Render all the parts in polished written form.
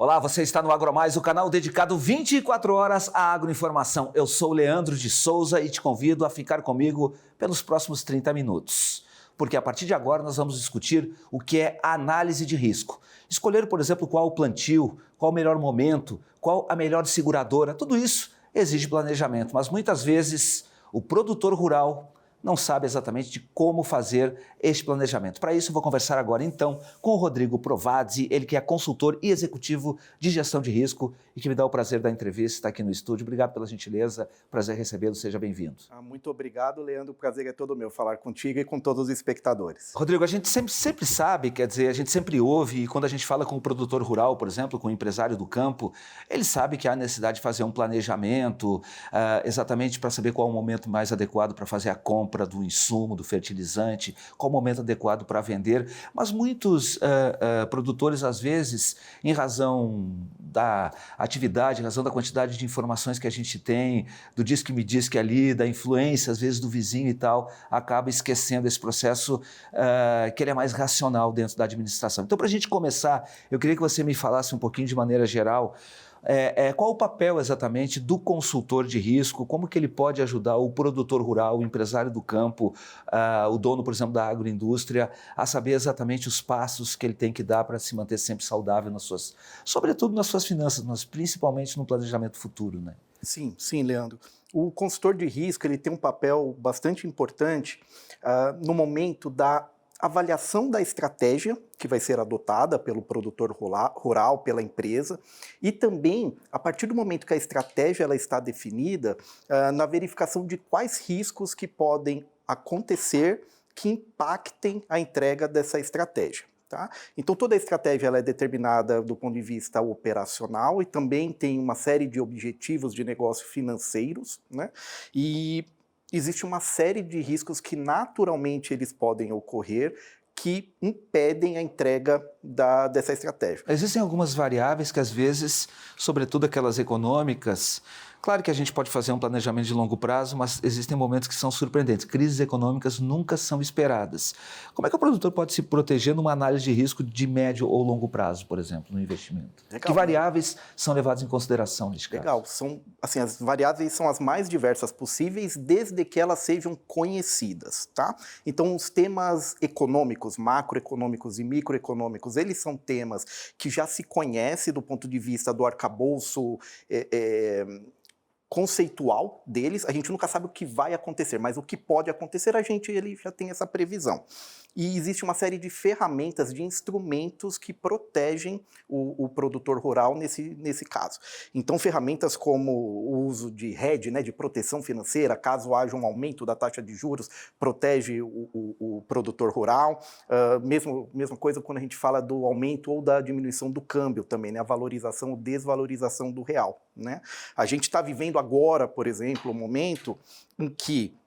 Olá, você está no AgroMais, o canal dedicado 24 horas à agroinformação. Eu sou o Leandro de Souza e te convido a ficar comigo pelos próximos 30 minutos. Porque a partir de agora nós vamos discutir o que é análise de risco. Escolher, por exemplo, qual o plantio, qual o melhor momento, qual a melhor seguradora, tudo isso exige planejamento, mas muitas vezes o produtor rural não sabe exatamente de como fazer este planejamento. Para isso, eu vou conversar agora, então, com o Rodrigo Provazzi, ele que é consultor e executivo de gestão de risco e que me dá o prazer da entrevista, está aqui no estúdio. Obrigado pela gentileza, prazer recebê-lo, seja bem-vindo. Muito obrigado, Leandro, o prazer é todo meu falar contigo e com todos os espectadores. Rodrigo, a gente sempre sabe, quer dizer, a gente sempre ouve, e quando a gente fala com o produtor rural, por exemplo, com o empresário do campo, ele sabe que há necessidade de fazer um planejamento, exatamente para saber qual é o momento mais adequado para fazer a compra do insumo, do fertilizante, qual o momento adequado para vender, mas muitos produtores, às vezes, em razão da atividade, em razão da quantidade de informações que a gente tem, do diz que me diz que ali, da influência, às vezes, do vizinho e tal, acaba esquecendo esse processo que ele é mais racional dentro da administração. Então, para a gente começar, eu queria que você me falasse um pouquinho de maneira geral qual o papel exatamente do consultor de risco, como que ele pode ajudar o produtor rural, o empresário do campo, o dono, por exemplo, da agroindústria, a saber exatamente os passos que ele tem que dar para se manter sempre saudável sobretudo nas suas finanças, mas principalmente no planejamento futuro, né? Sim, Leandro. O consultor de risco ele tem um papel bastante importante no momento da avaliação da estratégia que vai ser adotada pelo produtor rural, pela empresa, e também, a partir do momento que a estratégia ela está definida, na verificação de quais riscos que podem acontecer que impactem a entrega dessa estratégia. Tá? Então, toda a estratégia ela é determinada do ponto de vista operacional e também tem uma série de objetivos de negócio financeiros, né? E existe uma série de riscos que naturalmente eles podem ocorrer que impedem a entrega dessa estratégia. Existem algumas variáveis que às vezes, sobretudo aquelas econômicas, claro que a gente pode fazer um planejamento de longo prazo, mas existem momentos que são surpreendentes. Crises econômicas nunca são esperadas. Como é que o produtor pode se proteger numa análise de risco de médio ou longo prazo, por exemplo, no investimento? Legal, que variáveis são levadas em consideração neste caso? Legal, as variáveis são as mais diversas possíveis, desde que elas sejam conhecidas, tá? Então, os temas econômicos, macroeconômicos e microeconômicos, eles são temas que já se conhece do ponto de vista do arcabouço conceitual deles. A gente nunca sabe o que vai acontecer, mas o que pode acontecer, ele já tem essa previsão. E existe uma série de ferramentas, de instrumentos que protegem o produtor rural nesse caso. Então, ferramentas como o uso de hedge, né, de proteção financeira, caso haja um aumento da taxa de juros, protege o produtor rural. Mesma coisa quando a gente fala do aumento ou da diminuição do câmbio também, né, a valorização ou desvalorização do real, né? A gente está vivendo agora, por exemplo, um momento em que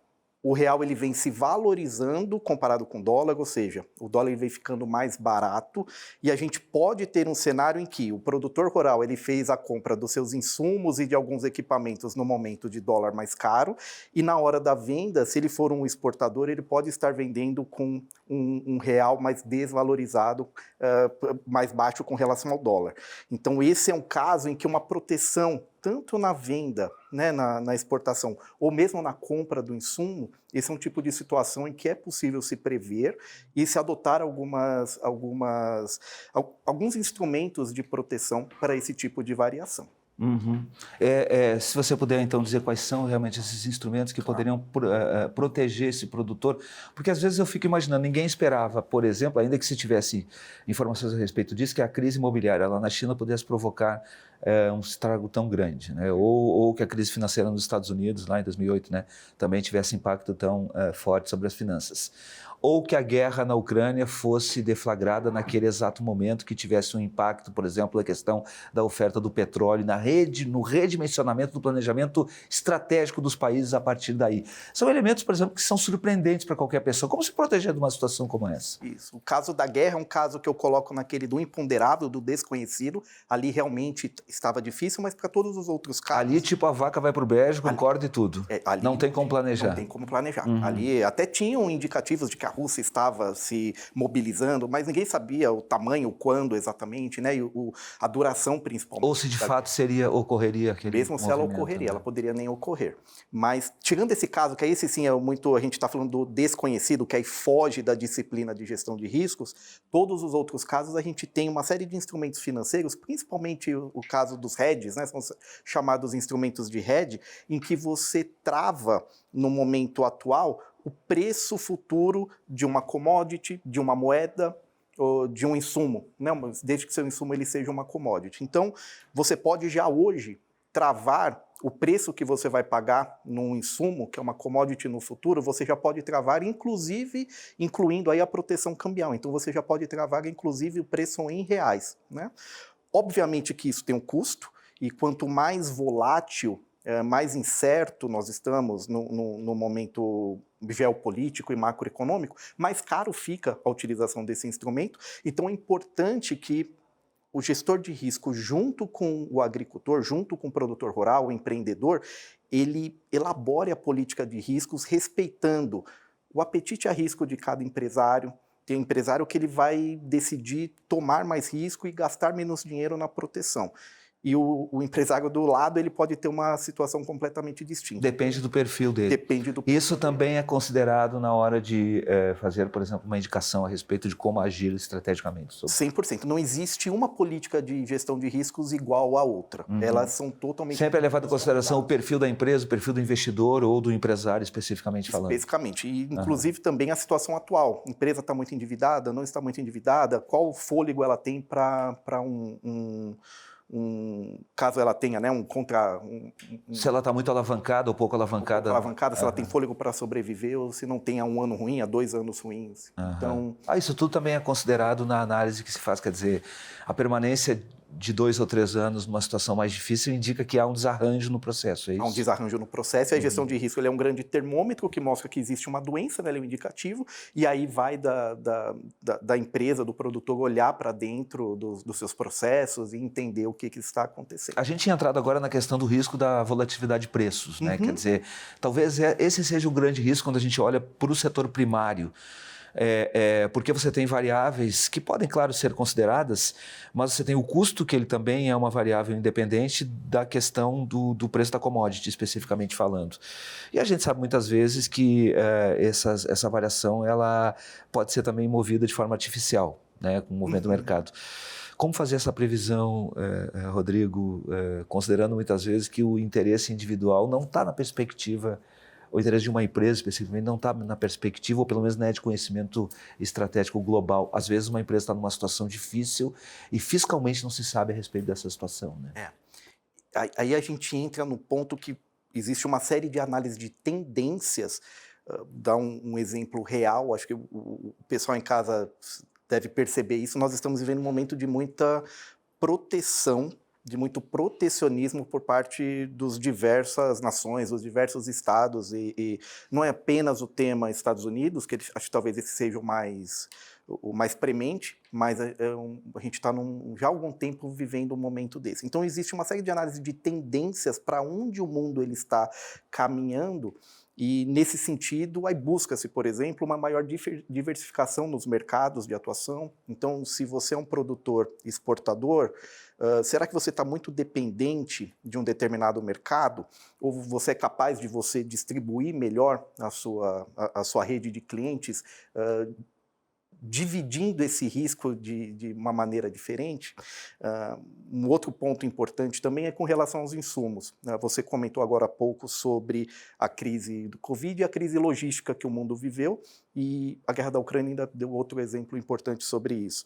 o real ele vem se valorizando comparado com o dólar, ou seja, o dólar ele vem ficando mais barato e a gente pode ter um cenário em que o produtor rural ele fez a compra dos seus insumos e de alguns equipamentos no momento de dólar mais caro e na hora da venda, se ele for um exportador, ele pode estar vendendo com um real mais desvalorizado, mais baixo com relação ao dólar. Então esse é um caso em que uma proteção tanto na venda, né, na exportação, ou mesmo na compra do insumo, esse é um tipo de situação em que é possível se prever e se adotar alguns instrumentos de proteção para esse tipo de variação. Uhum. Se você puder, então, dizer quais são realmente esses instrumentos que poderiam proteger esse produtor, porque às vezes eu fico imaginando, ninguém esperava, por exemplo, ainda que se tivesse informações a respeito disso, que a crise imobiliária lá na China pudesse provocar um estrago tão grande, né? Ou que a crise financeira nos Estados Unidos, lá em 2008, né, também tivesse impacto tão forte sobre as finanças. Ou que a guerra na Ucrânia fosse deflagrada naquele exato momento, que tivesse um impacto, por exemplo, na questão da oferta do petróleo, no redimensionamento do planejamento estratégico dos países a partir daí. São elementos, por exemplo, que são surpreendentes para qualquer pessoa. Como se proteger de uma situação como essa? Isso. O caso da guerra é um caso que eu coloco naquele do imponderável, do desconhecido. Ali realmente estava difícil, mas para todos os outros casos... Ali, tipo, a vaca vai para o brejo, concorda e tudo. Ali não tem como planejar. Não tem como planejar. Ali até tinham indicativos de que a Rússia estava se mobilizando, mas ninguém sabia o tamanho, quando exatamente, né? E a duração, principalmente. Ou se de fato ocorreria aquele Mesmo se ela ocorreria, ela poderia nem ocorrer. Mas, tirando esse caso, que esse sim é muito... A gente está falando do desconhecido, que aí foge da disciplina de gestão de riscos, todos os outros casos a gente tem uma série de instrumentos financeiros, principalmente o caso dos hedges, né? São chamados instrumentos de hedge, em que você trava, no momento atual, o preço futuro de uma commodity, de uma moeda, ou de um insumo, né? Desde que seu insumo ele seja uma commodity. Então, você pode já hoje travar o preço que você vai pagar num insumo, que é uma commodity no futuro, você já pode travar, inclusive, incluindo aí a proteção cambial. Então, você já pode travar, inclusive, o preço em reais, né? Obviamente que isso tem um custo, e quanto mais volátil, mais incerto nós estamos no momento geopolítico e macroeconômico, mais caro fica a utilização desse instrumento. Então, é importante que o gestor de risco, junto com o agricultor, junto com o produtor rural, o empreendedor, ele elabore a política de riscos respeitando o apetite a risco de cada empresário. Tem empresário que ele vai decidir tomar mais risco e gastar menos dinheiro na proteção. E o empresário do lado, ele pode ter uma situação completamente distinta. Depende do perfil dele. Depende do perfil. Isso também é considerado na hora de fazer, por exemplo, uma indicação a respeito de como agir estrategicamente. 100%. Não existe uma política de gestão de riscos igual à outra. Elas são totalmente... Sempre é levado em consideração o perfil da empresa, o perfil do investidor ou do empresário, especificamente falando. Especificamente. E, inclusive, também a situação atual. A empresa está muito endividada, não está muito endividada? Qual fôlego ela tem para caso ela tenha, né, se ela está muito alavancada ou pouco alavancada. Se ela tem fôlego para sobreviver ou se não tem há 1 ano ruim, há 2 anos ruins. Então... isso tudo também é considerado na análise que se faz, quer dizer, a permanência de 2 ou 3 anos numa situação mais difícil indica que há um desarranjo no processo, é isso? Há um desarranjo no processo e a gestão de risco ele é um grande termômetro que mostra que existe uma doença, né, ele é um indicativo, e aí vai da empresa, do produtor olhar para dentro dos seus processos e entender o que está acontecendo. A gente tinha entrado agora na questão do risco da volatilidade de preços, né? Quer dizer, talvez esse seja o grande risco quando a gente olha para o setor primário. Porque você tem variáveis que podem, claro, ser consideradas, mas você tem o custo, que ele também é uma variável independente da questão do preço da commodity, especificamente falando. E a gente sabe muitas vezes que essa variação ela pode ser também movida de forma artificial, né, com o movimento do mercado. Como fazer essa previsão, Rodrigo, considerando muitas vezes que o interesse individual não está na perspectiva, o interesse de uma empresa especificamente não está na perspectiva, ou pelo menos não é de conhecimento estratégico global. Às vezes uma empresa está numa situação difícil e fiscalmente não se sabe a respeito dessa situação, né? Aí a gente entra no ponto que existe uma série de análises de tendências. Dá um exemplo real, acho que o pessoal em casa deve perceber isso. Nós estamos vivendo um momento de muita proteção, de muito protecionismo por parte das diversas nações, dos diversos estados, e não é apenas o tema Estados Unidos, que acho que talvez esse seja o mais premente, mas a gente está já há algum tempo vivendo um momento desse. Então existe uma série de análises de tendências para onde o mundo ele está caminhando, e nesse sentido, aí busca-se, por exemplo, uma maior diversificação nos mercados de atuação. Então, se você é um produtor exportador, será que você está muito dependente de um determinado mercado? Ou você é capaz de você distribuir melhor a sua rede de clientes, dividindo esse risco de uma maneira diferente? Um outro ponto importante também é com relação aos insumos. Você comentou agora há pouco sobre a crise do Covid e a crise logística que o mundo viveu, e a guerra da Ucrânia ainda deu outro exemplo importante sobre isso.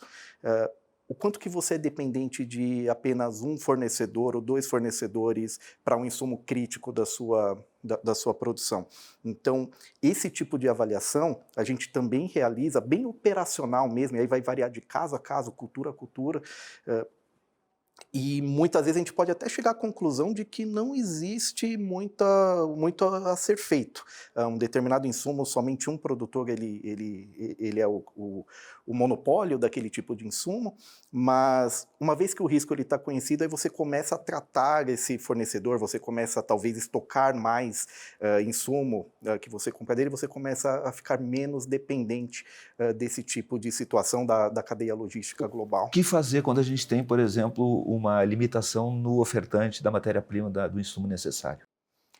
O quanto que você é dependente de apenas um fornecedor ou 2 fornecedores para um insumo crítico da sua produção. Então, esse tipo de avaliação a gente também realiza, bem operacional mesmo, e aí vai variar de caso a caso, cultura a cultura, E muitas vezes a gente pode até chegar à conclusão de que não existe muito a ser feito. Um determinado insumo, somente um produtor ele é o monopólio daquele tipo de insumo, mas uma vez que o risco está conhecido, aí você começa a tratar esse fornecedor, você começa talvez estocar mais insumo que você compra dele, você começa a ficar menos dependente desse tipo de situação da cadeia logística global. O que fazer quando a gente tem, por exemplo, uma limitação no ofertante da matéria-prima do insumo necessário?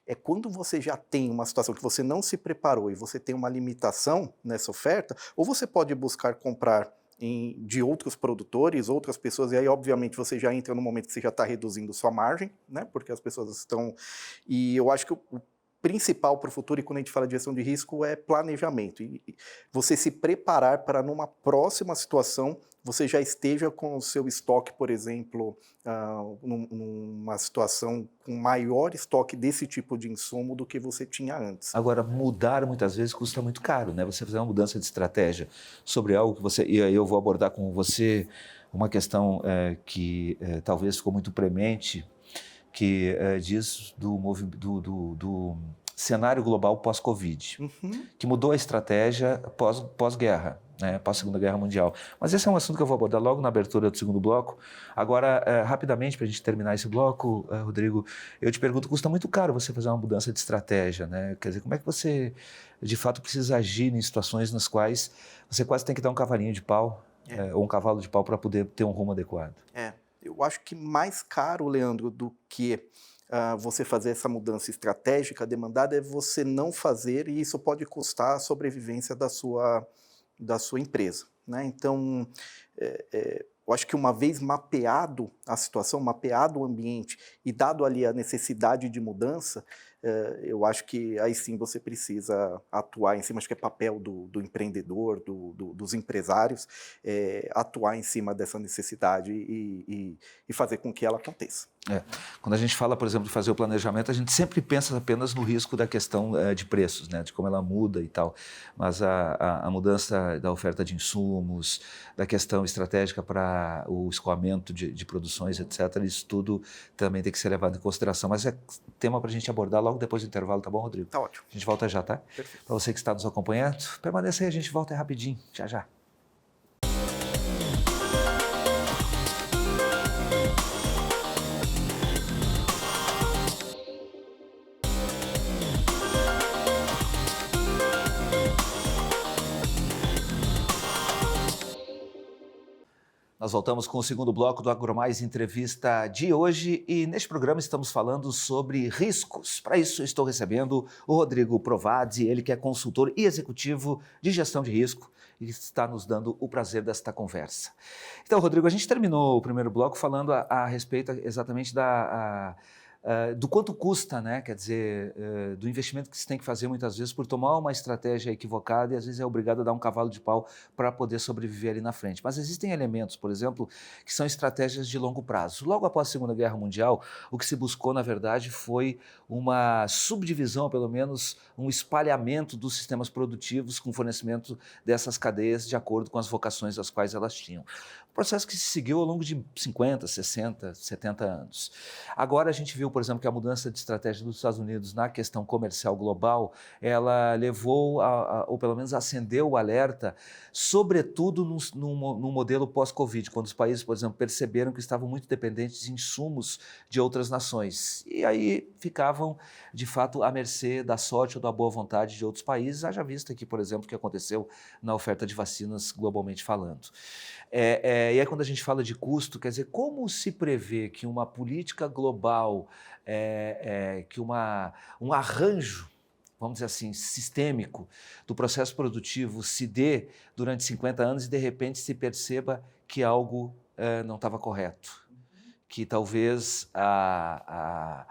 É quando você já tem uma situação que você não se preparou e você tem uma limitação nessa oferta, ou você pode buscar comprar de outros produtores, outras pessoas, e aí obviamente você já entra no momento que você já está reduzindo sua margem, né? Porque as pessoas estão. E eu acho que o principal para o futuro, e quando a gente fala de gestão de risco, é planejamento. E você se preparar para numa próxima situação você já esteja com o seu estoque, por exemplo, numa situação com maior estoque desse tipo de insumo do que você tinha antes. Agora, mudar muitas vezes custa muito caro, né? Você fazer uma mudança de estratégia sobre algo que você... E aí eu vou abordar com você uma questão que talvez ficou muito premente, que diz do cenário global pós-Covid, que mudou a estratégia pós-guerra, né, pós-Segunda Guerra Mundial. Mas esse é um assunto que eu vou abordar logo na abertura do segundo bloco. Agora, rapidamente, para a gente terminar esse bloco, Rodrigo, eu te pergunto, custa muito caro você fazer uma mudança de estratégia, né? Quer dizer, como é que você, de fato, precisa agir em situações nas quais você quase tem que dar um cavalinho de pau, ou um cavalo de pau para poder ter um rumo adequado? Eu acho que mais caro, Leandro, do que você fazer essa mudança estratégica demandada é você não fazer, e isso pode custar a sobrevivência da sua empresa, né? Então, eu acho que uma vez mapeado a situação, mapeado o ambiente e dado ali a necessidade de mudança, eu acho que aí sim você precisa atuar em cima, acho que é papel do empreendedor, dos empresários, atuar em cima dessa necessidade e fazer com que ela aconteça. Quando a gente fala, por exemplo, de fazer o planejamento, a gente sempre pensa apenas no risco da questão de preços, né, de como ela muda e tal. Mas a mudança da oferta de insumos, da questão estratégica para o escoamento de produções, etc., isso tudo também tem que ser levado em consideração. Mas é tema para a gente abordar logo depois do intervalo, tá bom, Rodrigo? Tá ótimo. A gente volta já, tá? Perfeito. Para você que está nos acompanhando, permaneça aí, a gente volta rapidinho, já já. Nós voltamos com o segundo bloco do AgroMais Entrevista de hoje e neste programa estamos falando sobre riscos. Para isso estou recebendo o Rodrigo Provazzi, ele que é consultor e executivo de gestão de risco e está nos dando o prazer desta conversa. Então, Rodrigo, a gente terminou o primeiro bloco falando a respeito exatamente do quanto custa, né? Quer dizer, do investimento que se tem que fazer muitas vezes por tomar uma estratégia equivocada e às vezes é obrigado a dar um cavalo de pau para poder sobreviver ali na frente. Mas existem elementos, por exemplo, que são estratégias de longo prazo. Logo após a Segunda Guerra Mundial, o que se buscou, na verdade, foi uma subdivisão, pelo menos um espalhamento dos sistemas produtivos com fornecimento dessas cadeias de acordo com as vocações às quais elas tinham. Processo que se seguiu ao longo de 50, 60, 70 anos. Agora a gente viu, por exemplo, que a mudança de estratégia dos Estados Unidos na questão comercial global, ela levou, ou pelo menos acendeu o alerta, sobretudo num modelo pós-Covid, quando os países, por exemplo, perceberam que estavam muito dependentes de insumos de outras nações. E aí ficavam, de fato, à mercê da sorte ou da boa vontade de outros países, haja vista aqui, por exemplo, o que aconteceu na oferta de vacinas globalmente falando. E aí quando a gente fala de custo, quer dizer, como se prevê que uma política global, que um arranjo, vamos dizer assim, sistêmico do processo produtivo se dê durante 50 anos e de repente se perceba que algo não estava correto, que talvez a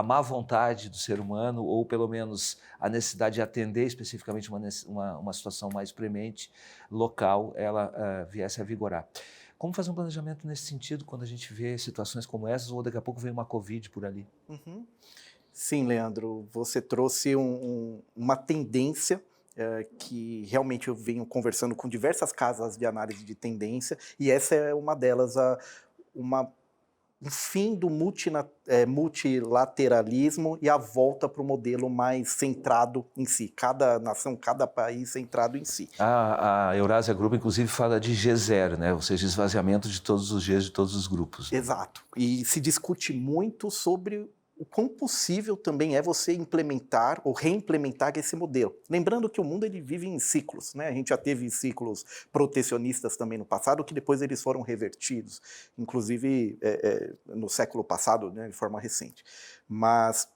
má vontade do ser humano, ou pelo menos a necessidade de atender especificamente uma situação mais premente, local, ela viesse a vigorar. Como fazer um planejamento nesse sentido quando a gente vê situações como essas, ou daqui a pouco vem uma Covid por ali? Uhum. Sim, Leandro, você trouxe uma tendência que realmente eu venho conversando com diversas casas de análise de tendência, e essa é uma delas. um fim do multilateralismo e a volta para o modelo mais centrado em si, cada nação, cada país centrado em si. A Eurasia Group, inclusive, fala de G0, né? Ou seja, esvaziamento de todos os Gs de todos os grupos. Exato. E se discute muito sobre o quão possível também é você implementar ou reimplementar esse modelo. Lembrando que o mundo ele vive em ciclos, né? A gente já teve ciclos protecionistas também no passado, que depois eles foram revertidos, inclusive no século passado, né, de forma recente. Mas,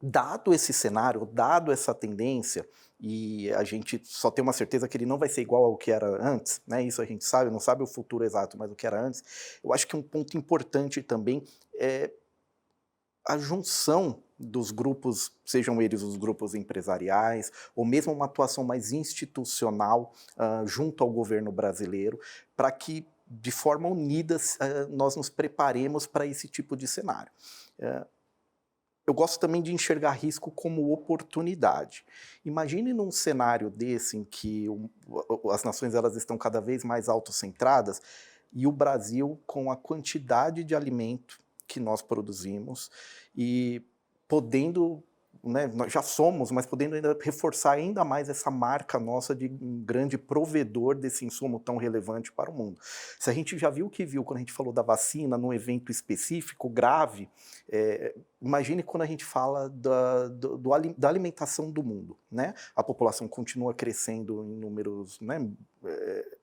dado esse cenário, dado essa tendência, e a gente só tem uma certeza que ele não vai ser igual ao que era antes, né? Isso a gente sabe, não sabe o futuro exato, mas o que era antes. Eu acho que um ponto importante também é a junção dos grupos, sejam eles os grupos empresariais, ou mesmo uma atuação mais institucional junto ao governo brasileiro, para que, de forma unida, nós nos preparemos para esse tipo de cenário. Eu gosto também de enxergar risco como oportunidade. Imagine num cenário desse em que as nações elas estão cada vez mais autocentradas e o Brasil, com a quantidade de alimento que nós produzimos e podendo, né, nós já somos, mas podendo ainda reforçar ainda mais essa marca nossa de um grande provedor desse insumo tão relevante para o mundo. Se a gente já viu o que viu quando a gente falou da vacina num evento específico, grave, imagine quando a gente fala da alimentação do mundo, né? A população continua crescendo em números, né,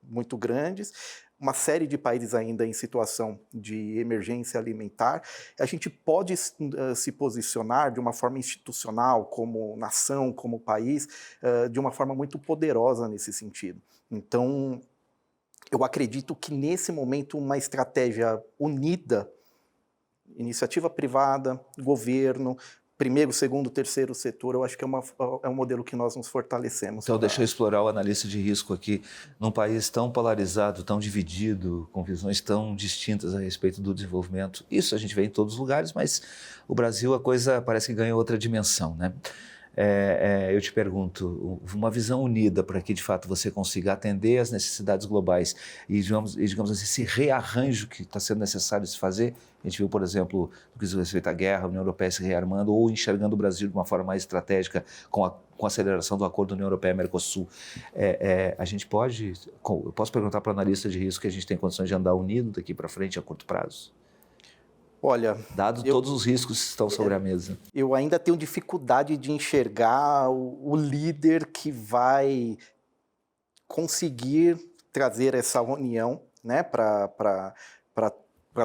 muito grandes, uma série de países ainda em situação de emergência alimentar. A gente pode se posicionar de uma forma institucional, como nação, como país, de uma forma muito poderosa nesse sentido. Então, eu acredito que nesse momento uma estratégia unida, iniciativa privada, governo, primeiro, segundo, terceiro setor, eu acho que é um modelo que nós nos fortalecemos. Então, deixa eu explorar o analista de risco aqui. Num país tão polarizado, tão dividido, com visões tão distintas a respeito do desenvolvimento, isso a gente vê em todos os lugares, mas o Brasil, a coisa parece que ganhou outra dimensão, né? Eu te pergunto, uma visão unida para que, de fato, você consiga atender às necessidades globais e, digamos assim, esse rearranjo que está sendo necessário se fazer. A gente viu, por exemplo, no que diz respeito à guerra, a União Europeia se rearmando ou enxergando o Brasil de uma forma mais estratégica com a aceleração do acordo União Europeia-Mercosul. A gente pode... Eu posso perguntar para o analista de risco que a gente tem condições de andar unido daqui para frente a curto prazo? Olha, dado todos os riscos que estão sobre a mesa. Eu ainda tenho dificuldade de enxergar o líder que vai conseguir trazer essa união, né, para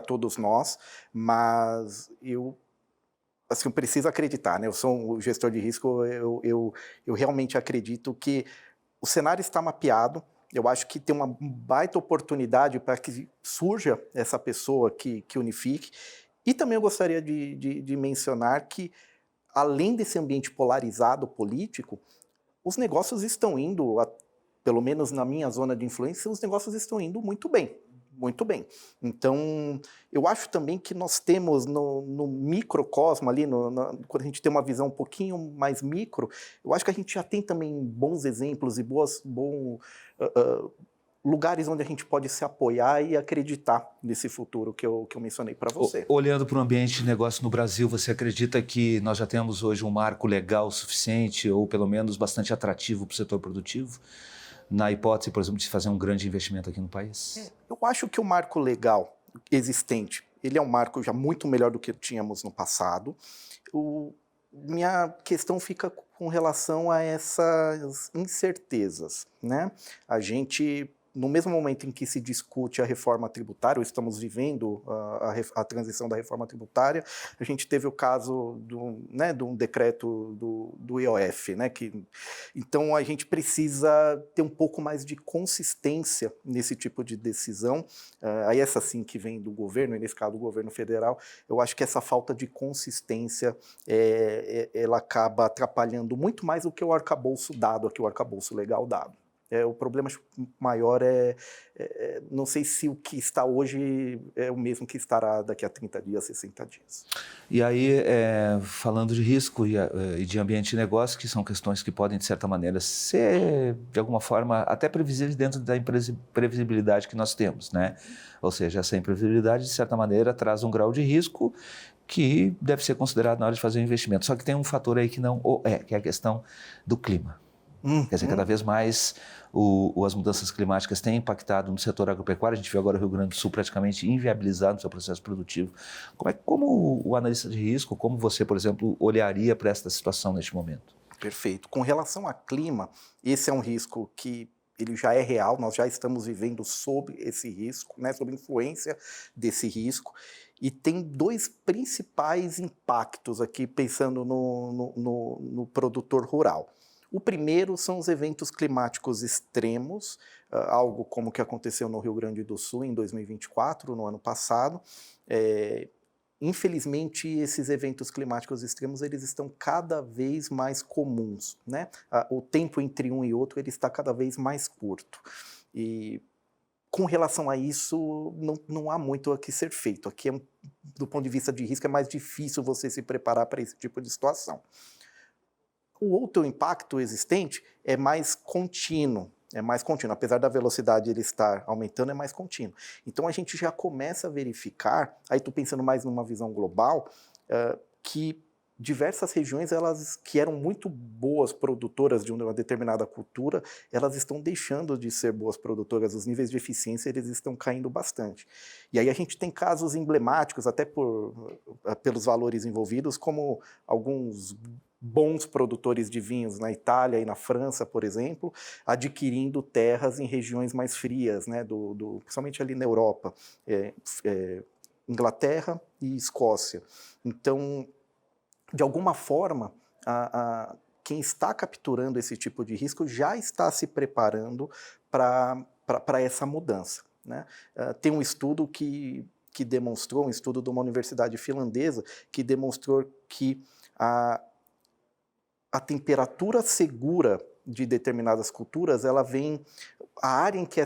todos nós, mas eu preciso acreditar, né? Eu sou um gestor de risco, eu realmente acredito que o cenário está mapeado. Eu acho que tem uma baita oportunidade para que surja essa pessoa que unifique. E também eu gostaria de mencionar que, além desse ambiente polarizado político, os negócios estão indo, pelo menos na minha zona de influência, os negócios estão indo muito bem, muito bem. Então, eu acho também que nós temos no microcosmo ali, quando a gente tem uma visão um pouquinho mais micro, eu acho que a gente já tem também bons exemplos e bons lugares onde a gente pode se apoiar e acreditar nesse futuro que eu mencionei para você. Olhando para o ambiente de negócio no Brasil, você acredita que nós já temos hoje um marco legal suficiente ou pelo menos bastante atrativo para o setor produtivo? Na hipótese, por exemplo, de fazer um grande investimento aqui no país? Eu acho que o marco legal existente, ele é um marco já muito melhor do que tínhamos no passado. Minha questão fica com relação a essas incertezas, né? A gente, no mesmo momento em que se discute a reforma tributária, ou estamos vivendo a transição da reforma tributária, a gente teve o caso de um decreto do IOF, né? Então, a gente precisa ter um pouco mais de consistência nesse tipo de decisão. Aí essa sim que vem do governo, e nesse caso do governo federal, eu acho que essa falta de consistência, ela acaba atrapalhando muito mais do que o arcabouço dado, aqui o arcabouço legal dado. O problema maior não sei se o que está hoje é o mesmo que estará daqui a 30 dias, 60 dias. E aí, falando de risco e de ambiente de negócio, que são questões que podem, de certa maneira, ser, de alguma forma, até previsíveis dentro da imprevisibilidade que nós temos, né? Ou seja, essa imprevisibilidade, de certa maneira, traz um grau de risco que deve ser considerado na hora de fazer o investimento. Só que tem um fator aí que não que é a questão do clima. Quer dizer, cada vez mais as mudanças climáticas têm impactado no setor agropecuário. A gente viu agora o Rio Grande do Sul praticamente inviabilizado no seu processo produtivo. Como o analista de risco, como você, por exemplo, olharia para esta situação neste momento? Perfeito. Com relação a clima, esse é um risco que ele já é real, nós já estamos vivendo sob esse risco, né, sob influência desse risco. E tem dois principais impactos aqui, pensando no produtor rural. O primeiro são os eventos climáticos extremos, algo como o que aconteceu no Rio Grande do Sul em 2024, no ano passado. Infelizmente, esses eventos climáticos extremos eles estão cada vez mais comuns, né? O tempo entre um e outro ele está cada vez mais curto. E com relação a isso, não há muito a que ser feito. Aqui, do ponto de vista de risco, é mais difícil você se preparar para esse tipo de situação. O outro impacto existente é mais contínuo. Apesar da velocidade ele estar aumentando, é mais contínuo. Então a gente já começa a verificar, aí estou pensando mais numa visão global, que diversas regiões elas que eram muito boas produtoras de uma determinada cultura, elas estão deixando de ser boas produtoras, os níveis de eficiência eles estão caindo bastante. E aí a gente tem casos emblemáticos, até pelos valores envolvidos, como alguns bons produtores de vinhos na Itália e na França, por exemplo, adquirindo terras em regiões mais frias, né, principalmente ali na Europa, Inglaterra e Escócia. Então, de alguma forma, quem está capturando esse tipo de risco já está se preparando para essa mudança, né? Tem um estudo que demonstrou, um estudo de uma universidade finlandesa, que demonstrou que a temperatura segura de determinadas culturas, ela vem... A área em que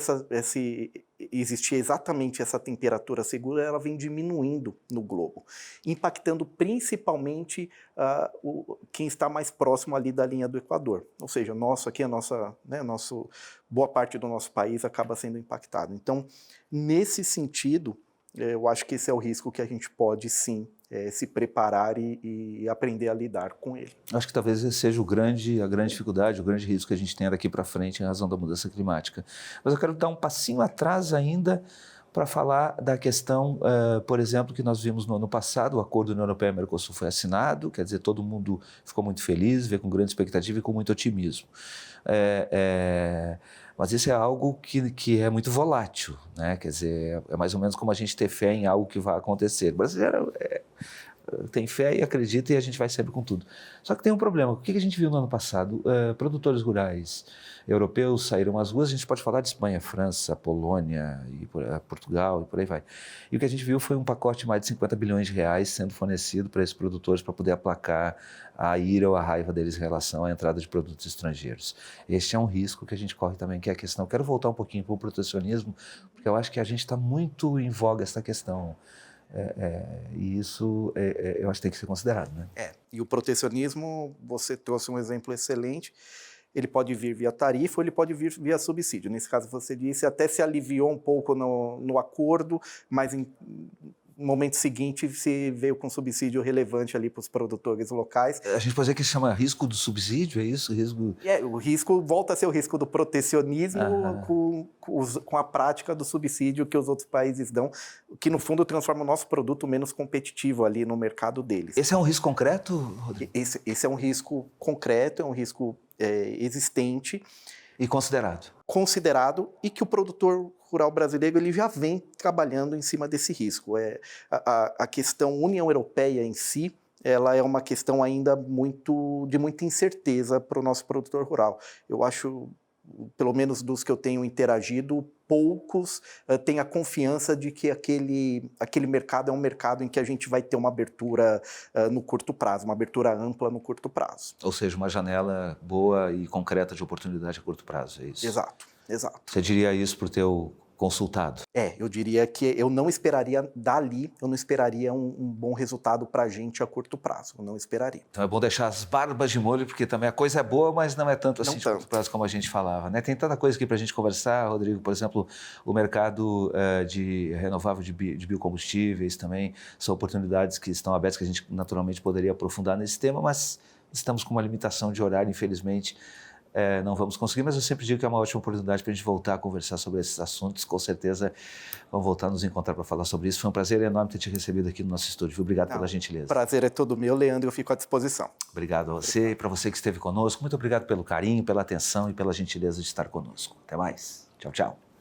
existia exatamente essa temperatura segura, ela vem diminuindo no globo, impactando principalmente quem está mais próximo ali da linha do Equador. Ou seja, boa parte do nosso país acaba sendo impactado. Então, nesse sentido, eu acho que esse é o risco que a gente pode, sim, se preparar e aprender a lidar com ele. Acho que talvez esse seja a grande dificuldade, o grande risco que a gente tem daqui para frente em razão da mudança climática. Mas eu quero dar um passinho atrás ainda para falar da questão, por exemplo, que nós vimos no ano passado, o acordo União Europeia-Mercosul foi assinado, quer dizer, todo mundo ficou muito feliz, vê com grande expectativa e com muito otimismo. Mas isso é algo que é muito volátil, né? Quer dizer, é mais ou menos como a gente ter fé em algo que vai acontecer. O brasileiro tem fé e acredita e a gente vai sempre com tudo. Só que tem um problema. O que a gente viu no ano passado? Produtores rurais europeus saíram às ruas, a gente pode falar de Espanha, França, Polônia, Portugal e por aí vai. E o que a gente viu foi um pacote de mais de 50 bilhões de reais sendo fornecido para esses produtores para poder aplacar a ira ou a raiva deles em relação à entrada de produtos estrangeiros. Este é um risco que a gente corre também, que é a questão... Quero voltar um pouquinho para o protecionismo, porque eu acho que a gente está muito em voga essa questão. E isso eu acho que tem que ser considerado, né? E o protecionismo, você trouxe um exemplo excelente, ele pode vir via tarifa ou ele pode vir via subsídio. Nesse caso, você disse, até se aliviou um pouco no acordo, mas no momento seguinte se veio com subsídio relevante ali para os produtores locais. A gente pode dizer que se chama risco do subsídio, é isso? O risco volta a ser o risco do protecionismo com a prática do subsídio que os outros países dão, que no fundo transforma o nosso produto menos competitivo ali no mercado deles. Esse é um risco concreto, Rodrigo? Esse é um risco concreto, é um risco existente. E considerado, e que o produtor rural brasileiro ele já vem trabalhando em cima desse risco. A questão União Europeia em si, ela é uma questão ainda de muita incerteza para o nosso produtor rural. Eu acho pelo menos dos que eu tenho interagido, poucos têm a confiança de que aquele mercado é um mercado em que a gente vai ter uma abertura no curto prazo, uma abertura ampla no curto prazo. Ou seja, uma janela boa e concreta de oportunidade a curto prazo, é isso? Exato, exato. Você diria isso para o teu consultado? Eu diria que eu não esperaria um bom resultado para a gente a curto prazo, eu não esperaria. Então é bom deixar as barbas de molho, porque também a coisa é boa, mas não é tanto assim de curto prazo como a gente falava, né? Tem tanta coisa aqui para a gente conversar, Rodrigo, por exemplo, o mercado de renovável de biocombustíveis também, são oportunidades que estão abertas, que a gente naturalmente poderia aprofundar nesse tema, mas estamos com uma limitação de horário, infelizmente. Não vamos conseguir, mas eu sempre digo que é uma ótima oportunidade para a gente voltar a conversar sobre esses assuntos. Com certeza vamos voltar a nos encontrar para falar sobre isso. Foi um prazer enorme ter te recebido aqui no nosso estúdio. Obrigado pela gentileza. O prazer é todo meu, Leandro, eu fico à disposição. Obrigado a você e para você que esteve conosco. Muito obrigado pelo carinho, pela atenção e pela gentileza de estar conosco. Até mais. Tchau, tchau.